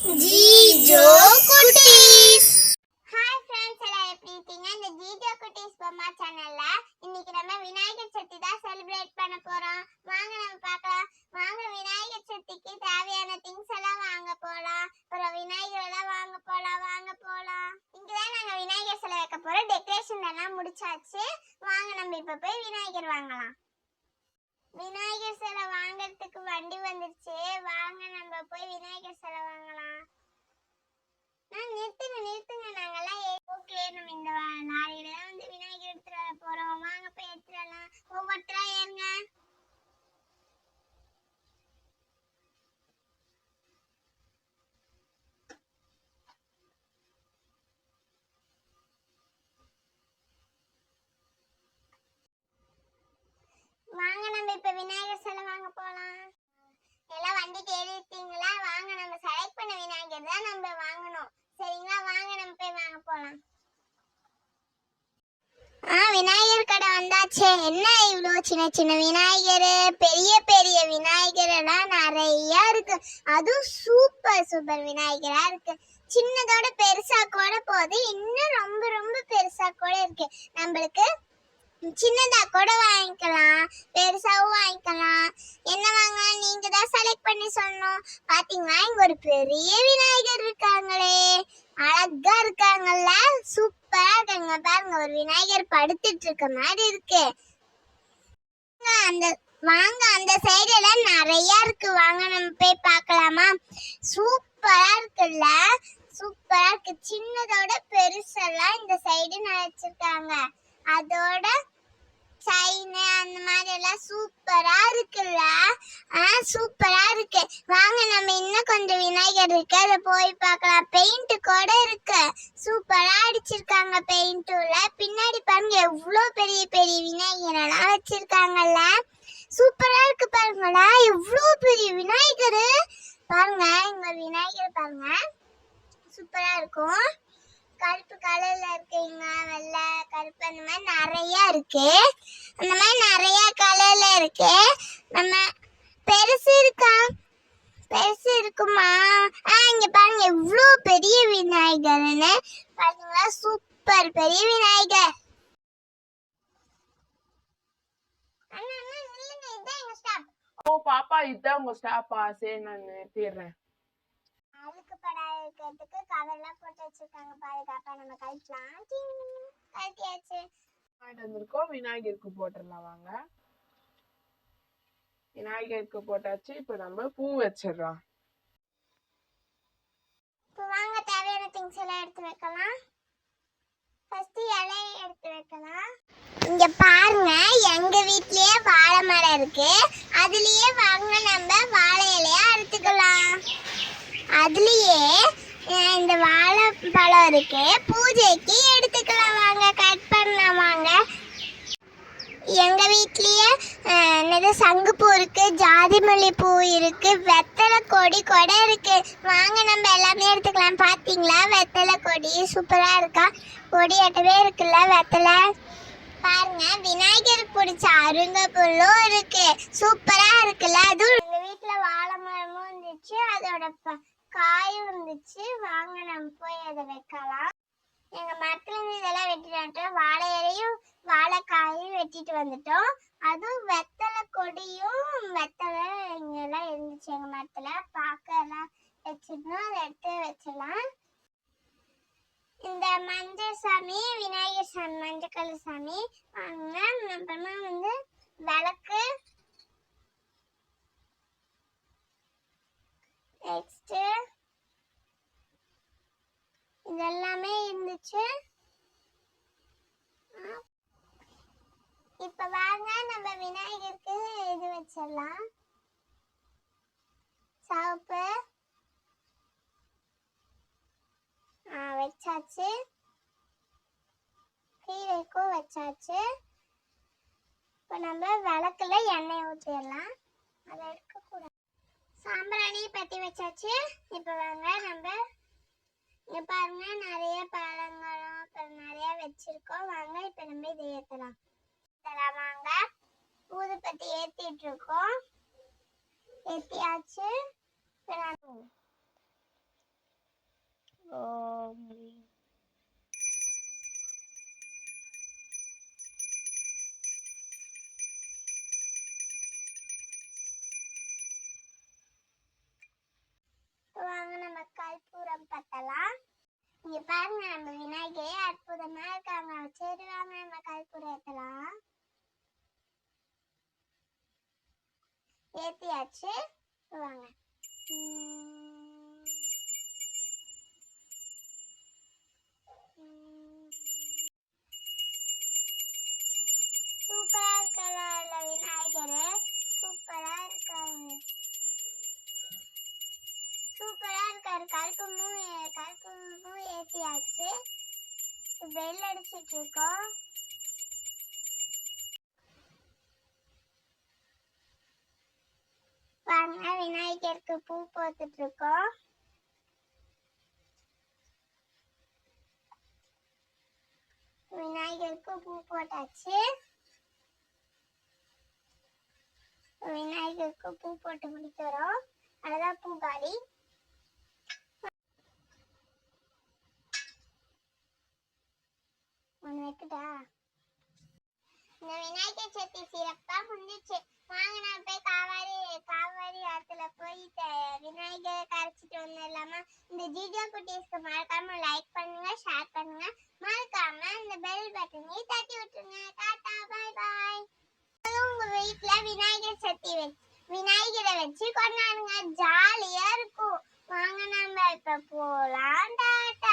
ஜீஜோ குட்டீஸ். Hi friends, எல்லாம் எப்படி இருக்கீங்க? இந்த ஜீஜோ குட்டீஸ் பொம்மா சேனல்ல இன்னைக்கு நம்ம விநாயகர் சதுர்த்தி தான் செலிப்ரேட் பண்ண போறோம். வாங்க நம்ம பார்க்கலாம். வாங்க விநாயகர் சதுர்த்திக்கு தேவையான திங்ஸ் எல்லாம் வாங்க போலாம். அப்புறம் விநாயகர் எல்லாம் வாங்க போலாம். இங்கதான் நாங்க விநாயகர் சிலை வைக்க போறோம். டெக்கரேஷன் எல்லாம் முடிச்சாச்சு. வாங்க நம்ம இப்ப போய் விநாயகர் வாங்கலாம். விநாயகர் சிலை வாங்கறதுக்கு வண்டி வந்துருச்சு. வாங்க நம்ம போய் விநாயகர் சிலை வாங்கலாம். நிறுத்துங்க நாங்கெல்லாம் ஓகே. நம்ம இந்த லாரியில தான் வந்து விநாயகர் எடுத்துட்டு வர போறோம். வாங்க போய் எடுத்துடலாம். ஒவ்வொருத்தரா ஏறுங்க. வாங்க நம்ம இப்ப விநாயகர் சிலை வாங்க போலாம். எல்லாம் வண்டிக்கு ஏறிட்டீங்களா? வாங்க நம்ம செலக்ட் பண்ண விநாயகர் தான் நம்ம வாங்கணும். சரிங்களா? வாங்க நம்ம போய் வாங்க போலாம். விநாயகர் கடை வந்தாச்சே. என்ன இவ்வளோ சின்ன சின்ன விநாயகர், பெரிய பெரிய விநாயகர் எல்லாம் நிறைய இருக்கு. அதுவும் சூப்பர் விநாயகரா இருக்கு. சின்னதோட பெருசா கூட போகுது. இன்னும் ரொம்ப ரொம்ப பெருசா கூட இருக்கு. நம்மளுக்கு சின்னதா கூட வாங்கிக்கலாம், பெருசாவும் வாங்கிக்கலாம். என்ன வாங்க நீங்க தான் செலக்ட் பண்ணி சொன்னோம். பாத்தீங்களா, இங்க ஒரு பெரிய விநாயகர் இருக்காங்களே, அழகா இருக்காங்கல்ல, சூப்பரா இருக்காங்க. பாருங்க, ஒரு விநாயகர் படுத்துட்டு இருக்க மாதிரி இருக்கு. வாங்க அந்த சைடு எல்லாம் நிறைய இருக்கு. வாங்க நம்ம போய் பார்க்கலாமா? சூப்பரா இருக்குல்ல, சூப்பரா இருக்கு. சின்னதோட பெருசெல்லாம் இந்த சைடு வச்சிருக்காங்க. அதோட சைனு அந்த மாதிரி எல்லாம் சூப்பரா இருக்குல்ல. சூப்பரா இருக்கு. வாங்க நம்ம இன்னும் கொஞ்சம் விநாயகர் இருக்கு, அதை போய் பார்க்கலாம். பெயிண்ட் கூட இருக்கு. சூப்பரா அடிச்சிருக்காங்க பெயிண்ட்ல. பின்னாடி பாருங்க எவ்வளவு பெரிய பெரிய விநாயகர் எல்லாம் வச்சிருக்காங்கல்ல. சூப்பரா இருக்கு. பாருங்களா, எவ்வளவு பெரிய விநாயகர் பாருங்க. இங்க விநாயகர் பாருங்க, சூப்பரா இருக்கும். கருப்பு கலர்ல இருக்குங்க, வெள்ளை கருப்பு அந்த மாதிரி நிறைய இருக்கு. அந்த மாதிரி நிறைய கலர்ல இருக்கு. நம்ம பெருசு இருக்கா? பெருசு இருக்குமா? இங்க பாருங்க எவ்வளோ பெரிய விநாயகர்னு பாத்தீங்களா? சூப்பர் பெரிய விநாயகர். நில்லுங்க, இதான் எங்க ஸ்டாப். ஓ பாப்பா, இதான் உங்க ஸ்டாப்பா? சரி, நான் நிறுத்திடுறேன். அழுக்கு படாத இருக்கிறதுக்கு கவர்லாம் போட்டு வச்சிருக்காங்க. பாதுகாப்பா நம்ம கழிக்கலாம். கழிச்சாச்சு. வந்திருக்கோம். விநாயகருக்கு போட்டுடலாம். வாங்க, விநாயகருக்கு போட்டாச்சு. இப்ப நம்ம பூ வச்சிடலாம். இப்போ வாங்க தேவையான திங்ஸ் எல்லாம் எடுத்து வைக்கலாம். ஃபர்ஸ்ட் இலையை எடுத்து வைக்கலாம். இங்க பாருங்க, எங்க வீட்லயே வாழை மரம் இருக்கு. அதுலயே வாங்க நம்ம வாழை இலைய அறுத்துக்கலாம். அதுலயே இந்த வாழைப்பழம் இருக்கு, பூஜைக்கு எடுத்துக்கலாம். வாங்க கட் பண்ணலாம். வாங்க, எங்க வீட்லயே சங்குப்பூ இருக்கு, ஜாதி மல்லி பூ இருக்கு, வெத்தலை கொடி கூட இருக்கு. வாங்க நம்ம எல்லாமே எடுத்துக்கலாம். பாத்தீங்களா, வெத்தலை கொடி சூப்பரா இருக்கா? கொடியாட்டவே இருக்குல்ல வெத்தலை. பாருங்க, விநாயகருக்கு பிடிச்ச அருங்க புல்லும் இருக்கு, சூப்பரா இருக்குல்ல. அதுவும் எங்க வீட்டுல வாழை மரமும் இருந்துச்சு, அதோட காயும் இருந்துச்சு. வாங்க நம்ம போய் அதை வைக்கலாம். எங்க மரத்துல இருந்து இதெல்லாம் வெட்டிட்டு வந்துட்டோம். வாழை இலையும் வாழைக்காயும் வெட்டிட்டு வந்துட்டோம். அதுவும் வெத்தலை கொடியும் வெத்தலை இங்கெல்லாம் இருந்துச்சு எங்க மரத்துல. பார்க்க எல்லாம் வச்சிருந்தோம், அதை எடுத்து வச்சிடலாம். இந்த மஞ்சள் சாமி விநாயகர் சாமி, மஞ்சள் கலர் சாமி. வாங்க, அப்புறமா வந்து விளக்கு, நெக்ஸ்ட் இதெல்லாமே இருந்துச்சு. இப்ப வாங்க நம்ம விநாயகருக்கு இது வச்சிடலாம். சவுப்பு வச்சாச்சு, கீரைக்கும் வச்சாச்சு. இப்ப நம்ம விளக்குல எண்ணெய் ஊற்றிடலாம். அதை எடுக்கக்கூடாது. சாம்பிராணி பத்தி வச்சாச்சு. இப்ப வாங்க நம்ம இங்க பாருங்க, நிறைய பழங்களும் அப்புறம் நிறைய வச்சிருக்கோம். வாங்க இப்ப நம்ம இதை ஏத்தலாம். வாங்க, ஊதுபத்தி ஏத்திட்டு இருக்கோம். ஏத்தியாச்சு. நேரம் பார்த்தலாம். இங்க பாருங்க, நம்ம விநாயகரே அற்புதமா இருக்காங்க. சரி வாங்க நம்ம கற்பூரம் ஏத்தலாம். ஏத்தியாச்சு, வாங்க. சூப்பரா இருக்கல விநாயகரே, சூப்பரா இருக்காரு, சூப்பரா இருக்காரு. கற்பூரமும் ஏத்தியாச்சு. பெல் அடிச்சிட்டு இருக்கோம். வாங்க விநாயகருக்கு பூ போட்டுட்டு இருக்கோம். விநாயகருக்கு பூ போட்டாச்சு. விநாயகருக்கு பூ போட்டு முடிக்கிறோம். அதான் பூ காலி. ஒன்று வைக்கட்டா? இந்த விநாயகர் சதுர்த்தி சிறப்பா முடிஞ்சிச்சு. வாங்க நான் போய் காவாரி ஆத்துல போய் விநாயகரை கரைச்சிட்டு வந்துடலாமா? இந்த வீடியோ குட்டீஸ்க்கு மறக்காம லைக் பண்ணுங்க, ஷேர் பண்ணுங்க, மறக்காம இந்த பெல் பட்டனையும் தட்டி விட்டுருங்க. டாடா, பாய் பாய். உங்க வீட்டுல விநாயகர் சதுர்த்தி விநாயகரை வச்சு கொண்டாடுங்க, ஜாலியா இருக்கும். வாங்க நம்ம இப்ப போலாம். டாடா.